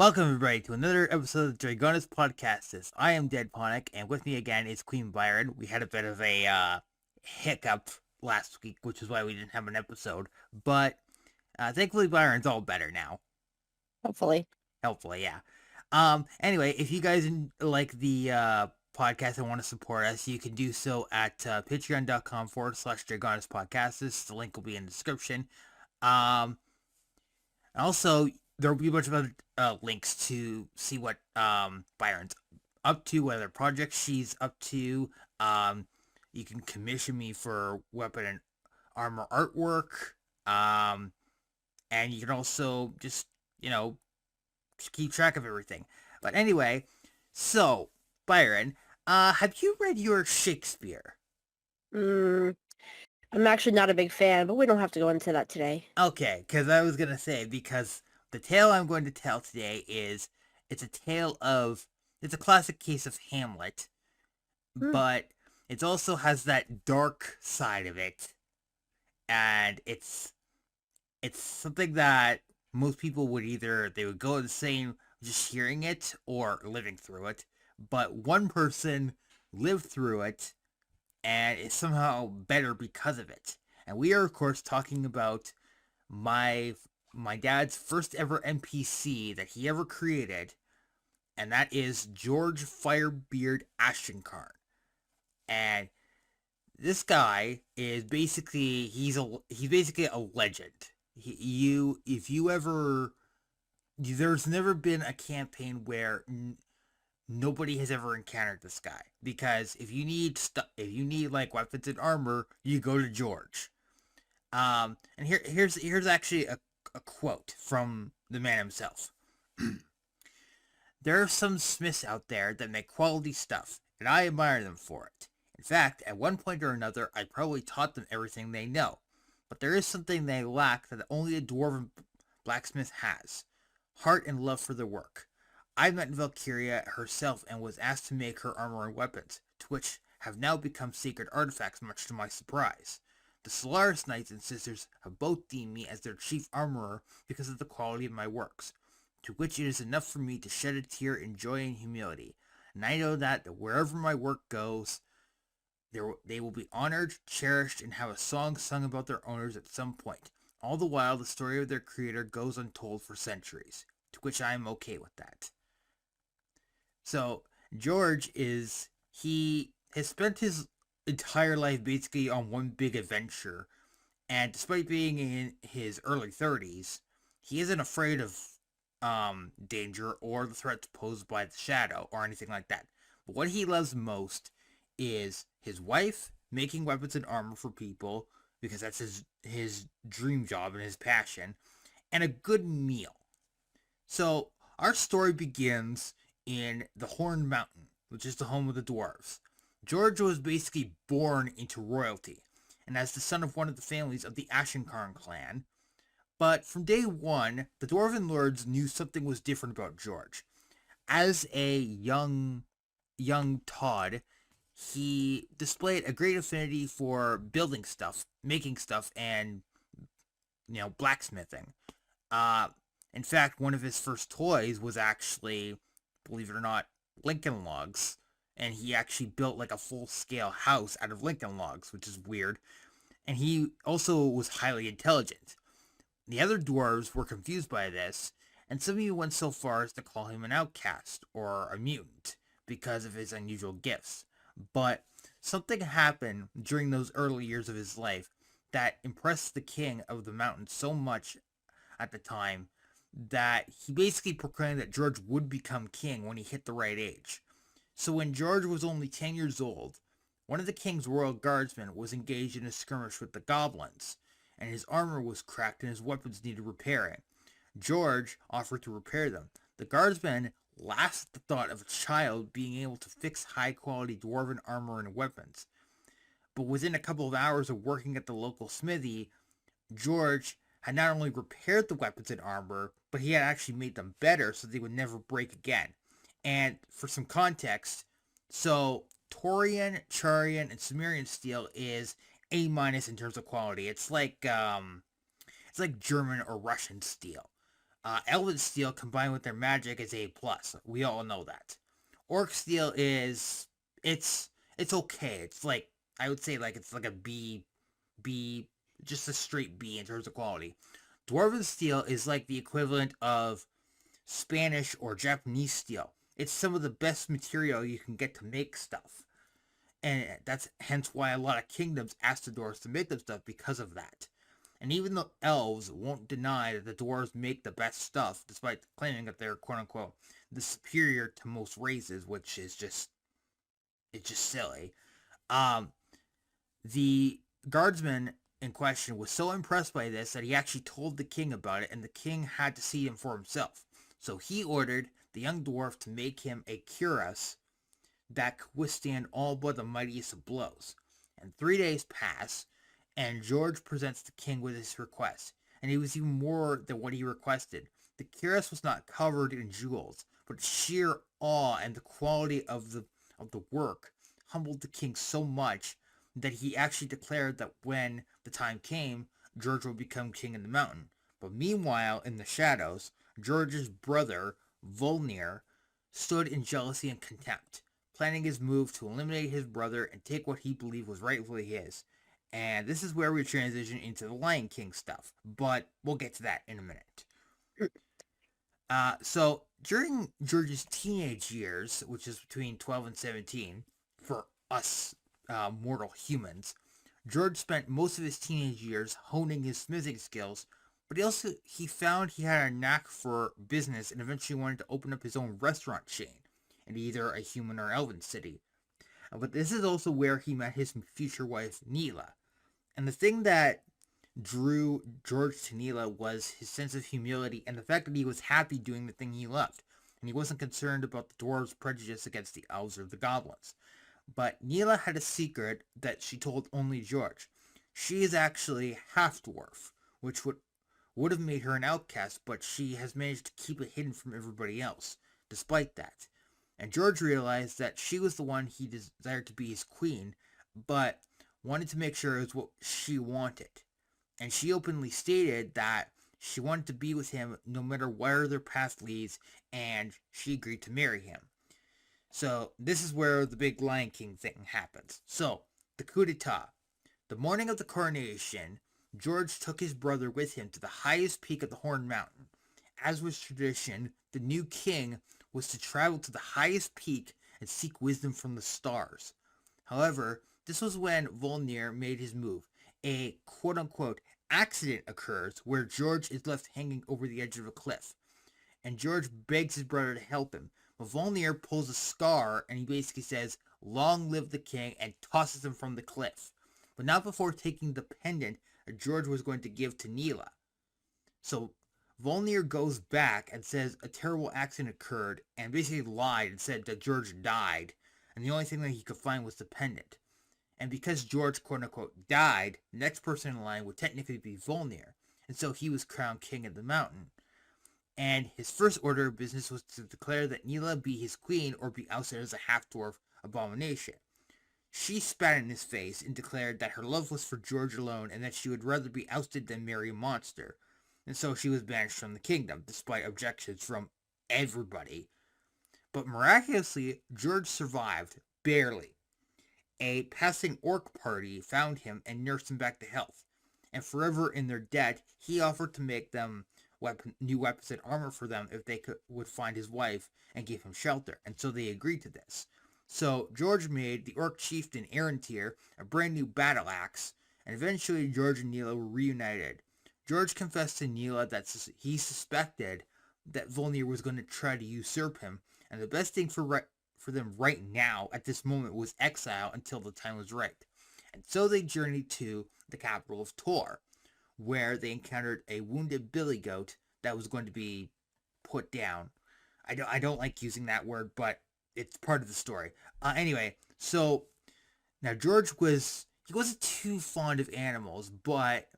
Welcome everybody to another episode of Dragonus Podcastus. I am Dead Ponic, and with me again is Queen Byron. We had a bit of a hiccup last week, which is why we didn't have an episode. But thankfully Byron's all better now. Hopefully. Hopefully, yeah. Anyway, if you guys like the podcast and want to support us, you can do so at patreon.com/Dragonus Podcastus. The link will be in the description. Also, there will be a bunch of other links to see what Byron's up to, what other projects she's up to. You can commission me for weapon and armor artwork. And you can also just keep track of everything. But anyway, so Byron, have you read your Shakespeare? I'm actually not a big fan, but we don't have to go into that today. Okay, because I was gonna say, because the tale I'm going to tell today it's a classic case of Hamlet, but it also has that dark side of it, and it's something that most people would they would go insane just hearing it or living through it, but one person lived through it and is somehow better because of it. And we are, of course, talking about my dad's first ever NPC that he ever created, and that is George Firebeard Ashenkarn. And this guy is basically he's basically a legend. There's never been a campaign where nobody has ever encountered this guy, because if you need like weapons and armor, you go to George. And here's actually a quote from the man himself. There are some smiths out there that make quality stuff, and I admire them for it. In fact, at one point or another, I probably taught them everything they know. But there is something they lack that only a dwarven blacksmith has: heart and love for their work. I met Valkyria herself and was asked to make her armor and weapons, to which have now become sacred artifacts, much to my surprise. The Solarus Knights and Sisters have both deemed me as their chief armorer because of the quality of my works, to which it is enough for me to shed a tear in joy and humility. And I know that wherever my work goes, they will be honored, cherished, and have a song sung about their owners at some point. All the while, the story of their creator goes untold for centuries, to which I am okay with that. So George he has spent his entire life basically on one big adventure, and despite being in his early 30s, he isn't afraid of danger or the threats posed by the shadow or anything like that. But what he loves most is his wife, making weapons and armor for people, because that's his dream job and his passion, and a good meal. So our story begins in the Horned Mountain, which is the home of the dwarves. George was basically born into royalty, and as the son of one of the families of the Ashenkarn clan. But from day one, the dwarven lords knew something was different about George. As a young Todd, he displayed a great affinity for building stuff, making stuff, and blacksmithing. In fact, one of his first toys was actually, believe it or not, Lincoln logs, and he actually built like a full-scale house out of Lincoln logs, which is weird. And he also was highly intelligent. The other dwarves were confused by this, and some even went so far as to call him an outcast or a mutant because of his unusual gifts. But something happened during those early years of his life that impressed the king of the mountain so much at the time that he basically proclaimed that George would become king when he hit the right age. So when George was only 10 years old, one of the king's royal guardsmen was engaged in a skirmish with the goblins, and his armor was cracked and his weapons needed repairing. George offered to repair them. The guardsmen laughed at the thought of a child being able to fix high-quality dwarven armor and weapons. But within a couple of hours of working at the local smithy, George had not only repaired the weapons and armor, but he had actually made them better so they would never break again. And for some context, so Taurian, Charian, and Sumerian steel is A- in terms of quality. It's like German or Russian steel. Elven steel combined with their magic is A+. We all know that. Orc steel is... It's okay. It's like... I would say like it's like a B... Just a straight B in terms of quality. Dwarven steel is like the equivalent of Spanish or Japanese steel. It's some of the best material you can get to make stuff. And that's hence why a lot of kingdoms ask the dwarves to make them stuff because of that. And even the elves won't deny that the dwarves make the best stuff, despite claiming that they're quote-unquote the superior to most races, which is just, it's just silly. The guardsman in question was so impressed by this that he actually told the king about it, and the king had to see him for himself. So he ordered the young dwarf to make him a cuirass that could withstand all but the mightiest of blows. And 3 days pass, and George presents the king with his request, and it was even more than what he requested. The cuirass was not covered in jewels, but sheer awe and the quality of the work humbled the king so much that he actually declared that when the time came, George would become king in the mountain. But meanwhile, in the shadows, George's brother, Volnir, stood in jealousy and contempt, planning his move to eliminate his brother and take what he believed was rightfully his. And this is where we transition into the Lion King stuff, but we'll get to that in a minute. So during George's teenage years, which is between 12 and 17, for us mortal humans, George spent most of his teenage years honing his smithing skills, but he found he had a knack for business and eventually wanted to open up his own restaurant chain in either a human or elven city. But this is also where he met his future wife, Neela. And the thing that drew George to Neela was his sense of humility and the fact that he was happy doing the thing he loved, and he wasn't concerned about the dwarves' prejudice against the elves or the goblins. But Neela had a secret that she told only George. She is actually half-dwarf, which would have made her an outcast, but she has managed to keep it hidden from everybody else, despite that. And George realized that she was the one he desired to be his queen, but wanted to make sure it was what she wanted. And she openly stated that she wanted to be with him no matter where their path leads, and she agreed to marry him. So this is where the big Lion King thing happens. So, the coup d'etat. The morning of the coronation, George took his brother with him to the highest peak of the Horn Mountain. As was tradition, the new king was to travel to the highest peak and seek wisdom from the stars. However, this was when Volnir made his move. A quote-unquote accident occurs where George is left hanging over the edge of a cliff. And George begs his brother to help him. But Volnir pulls a scar and he basically says, "Long live the king," and tosses him from the cliff. But not before taking the pendant that George was going to give to Neela. So Volnir goes back and says a terrible accident occurred and basically lied and said that George died. And the only thing that he could find was the pendant. And because George quote-unquote died, the next person in line would technically be Volnir. And so he was crowned king of the mountain. And his first order of business was to declare that Neela be his queen or be ousted as a half-dwarf abomination. She spat in his face and declared that her love was for George alone and that she would rather be ousted than marry a monster. And so she was banished from the kingdom, despite objections from everybody. But miraculously, George survived, barely. A passing orc party found him and nursed him back to health. And forever in their debt, he offered to make them new weapons and armor for them if they would find his wife and give him shelter. And so they agreed to this. So George made the orc chieftain Arentir a brand new battle axe, and eventually George and Neela were reunited. George confessed to Neela that he suspected that Volnir was going to try to usurp him, and the best thing for them right now at this moment was exile until the time was right. And so they journeyed to the capital of Tor, where they encountered a wounded billy goat that was going to be put down. I don't like using that word, but it's part of the story. Anyway, so now George wasn't too fond of animals, but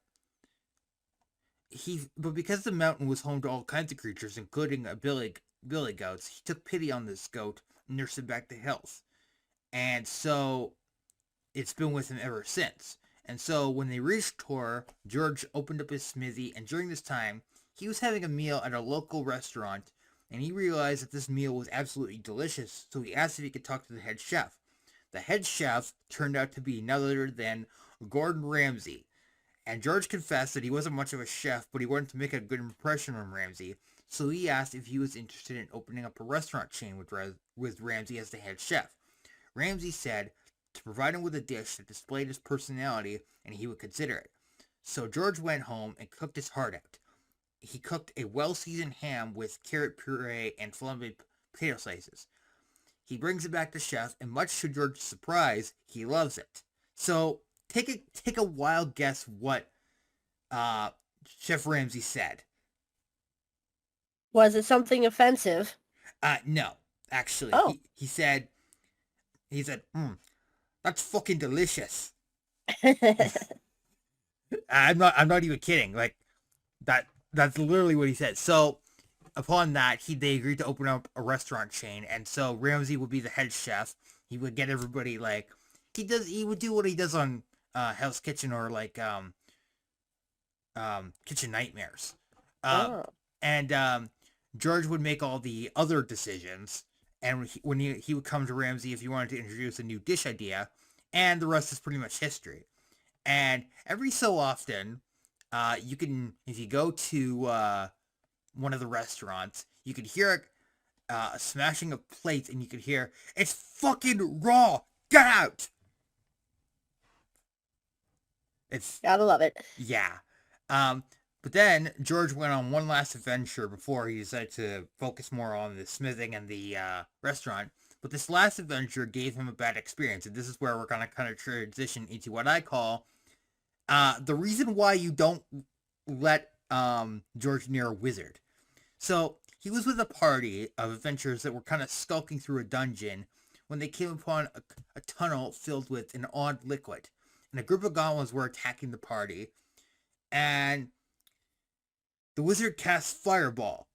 because the mountain was home to all kinds of creatures, including a billy goats, he took pity on this goat and nursed it back to health. And so it's been with him ever since. And so when they reached Tor, George opened up his smithy, and during this time, he was having a meal at a local restaurant, and he realized that this meal was absolutely delicious, so he asked if he could talk to the head chef. The head chef turned out to be none other than Gordon Ramsay, and George confessed that he wasn't much of a chef, but he wanted to make a good impression on Ramsay, so he asked if he was interested in opening up a restaurant chain with Ramsay as the head chef. Ramsay said to provide him with a dish that displayed his personality, and he would consider it. So George went home and cooked his heart out. He cooked a well-seasoned ham with carrot puree and flambéed potato slices. He brings it back to chef, and much to George's surprise, he loves it. So take a wild guess what Chef Ramsay said. Was it something offensive? No, actually, Oh. he said, that's fucking delicious. I'm not even kidding. Like that's literally what he said. So upon that, they agreed to open up a restaurant chain, and so Ramsay would be the head chef. He would get everybody like he would do what he does on Hell's Kitchen or like Kitchen Nightmares. And George would make all the other decisions, and when he would come to Ramsay if he wanted to introduce a new dish idea, and the rest is pretty much history. And every so often, you can, if you go to one of the restaurants, you could hear a smashing of plates, and you could hear, "It's fucking raw! Get out!" It's Gotta love it. yeah. But then George went on one last adventure before he decided to focus more on the smithing and the restaurant. But this last adventure gave him a bad experience, and this is where we're gonna kind of transition into what I call the reason why you don't let George near a wizard. So he was with a party of adventurers that were kind of skulking through a dungeon when they came upon a tunnel filled with an odd liquid, and a group of goblins were attacking the party, and the wizard cast Fireball.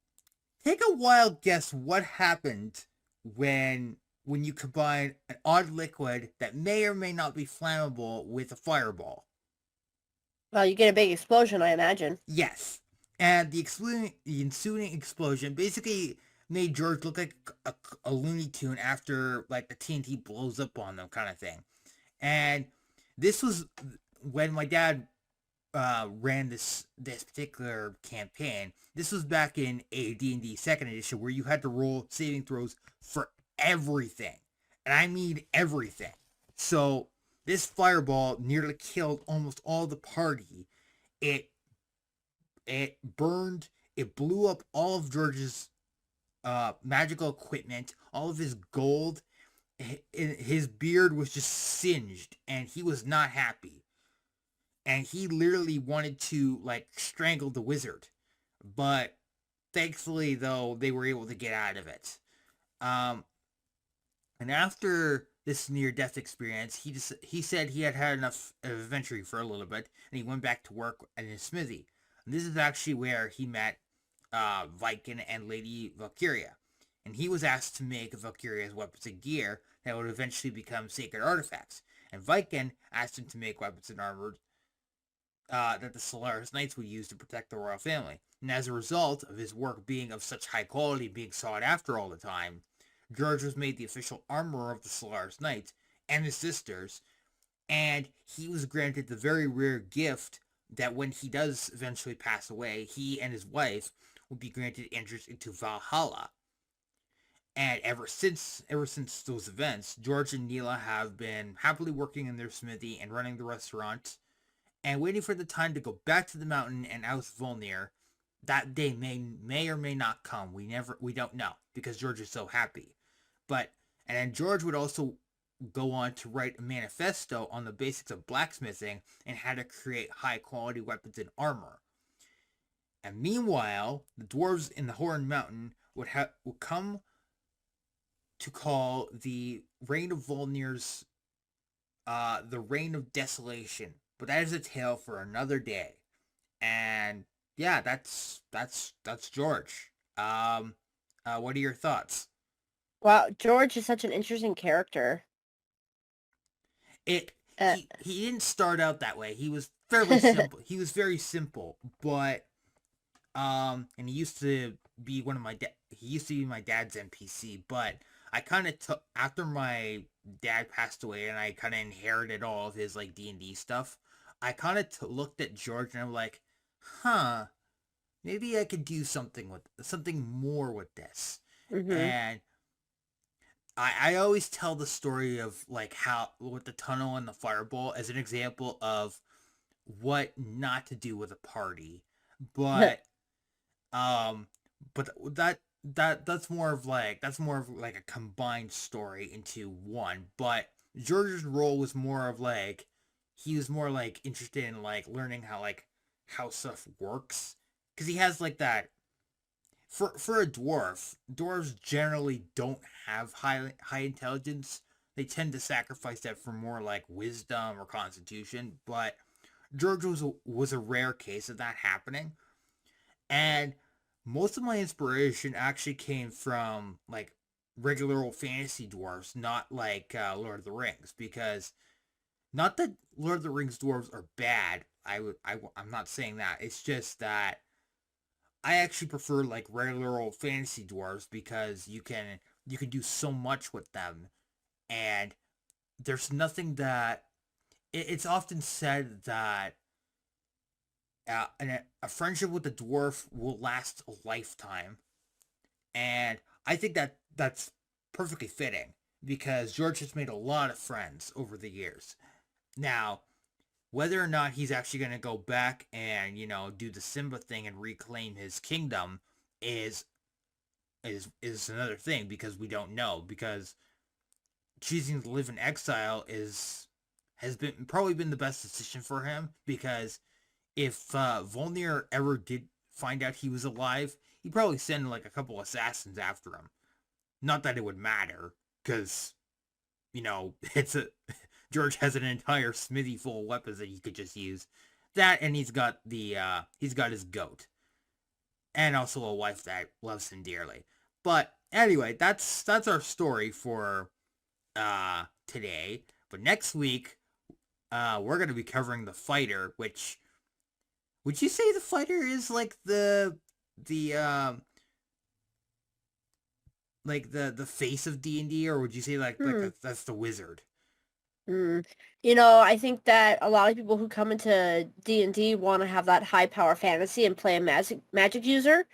Take a wild guess what happened when you combine an odd liquid that may or may not be flammable with a fireball. Well, you get a big explosion, I imagine. Yes. And the ensuing explosion basically made George look like a Looney Tune after like the TNT blows up on them kind of thing. And this was when my dad ran this particular campaign. This was back in a D&D 2nd edition where you had to roll saving throws for everything. And I mean everything. So this fireball nearly killed almost all the party. It burned, it blew up all of George's magical equipment, all of his gold. His beard was just singed, and he was not happy. And he literally wanted to, like, strangle the wizard. But thankfully, though, they were able to get out of it. And after this near-death experience, he said he had enough of adventuring for a little bit, and he went back to work at his smithy. And this is actually where he met Viking and Lady Valkyria. And he was asked to make Valkyria's weapons and gear that would eventually become sacred artifacts. And Viking asked him to make weapons and armor that the Solarus Knights would use to protect the royal family. And as a result of his work being of such high quality, being sought after all the time, George was made the official armorer of the Solarus Knights and his sisters, and he was granted the very rare gift that when he does eventually pass away, he and his wife will be granted entrance into Valhalla. And ever since those events, George and Neela have been happily working in their smithy and running the restaurant, and waiting for the time to go back to the mountain and oust Volnir. That day may or may not come. We don't know, because George is so happy. And then George would also go on to write a manifesto on the basics of blacksmithing and how to create high quality weapons and armor. And meanwhile, the dwarves in the Horn Mountain would come to call the reign of Volnir's the reign of desolation. But that is a tale for another day. And yeah, that's George. What are your thoughts? Wow, George is such an interesting character. He didn't start out that way. He was fairly simple. He was very simple, but And he used to be he used to be my dad's NPC, but I kind of took after my dad passed away and I kind of inherited all of his like D&D stuff. I kind of looked at George and I'm like, huh, maybe I could do something more with this. Mm-hmm. And I always tell the story of like how with the tunnel and the fireball as an example of what not to do with a party. But um but that's more of like a combined story into one. But George's role was more of like he was more like interested in like learning how stuff works because he has like that for a dwarves generally don't have high intelligence. They tend to sacrifice that for more like wisdom or constitution. But George was a rare case of that happening, and most of my inspiration actually came from like regular old fantasy dwarves, not like Lord of the Rings, because not that Lord of the Rings dwarves are bad. I'm not saying that. It's just that I actually prefer like regular old fantasy dwarves because you can do so much with them, and there's nothing that it's often said that a friendship with a dwarf will last a lifetime, and I think that that's perfectly fitting because George has made a lot of friends over the years. Now, whether or not he's actually going to go back and do the Simba thing and reclaim his kingdom is is another thing because we don't know because choosing to live in exile is has been probably been the best decision for him because if Volnir ever did find out he was alive, he'd probably send like a couple assassins after him. Not that it would matter, because it's a George has an entire smithy full of weapons that he could just use. That and he's got his goat, and also a wife that loves him dearly. But anyway, that's our story for today. But next week, we're gonna be covering the fighter, which would you say the fighter is like the the face of D&D, or would you say Hmm. that's the wizard? Mm. I think that a lot of people who come into D&D want to have that high power fantasy and play a magic user,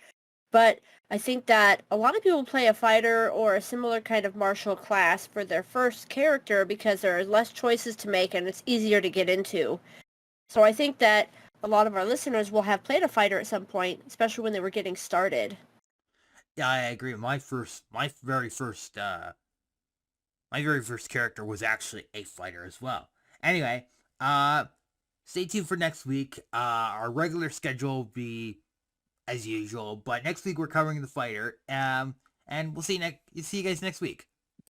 but I think that a lot of people play a fighter or a similar kind of martial class for their first character because there are less choices to make and it's easier to get into. So I think that a lot of our listeners will have played a fighter at some point, especially when they were getting started. Yeah, I agree. My very first character was actually a fighter as well. Anyway, uh stay tuned for next week. Our regular schedule will be as usual, but next week we're covering the fighter. And we'll see you guys next week.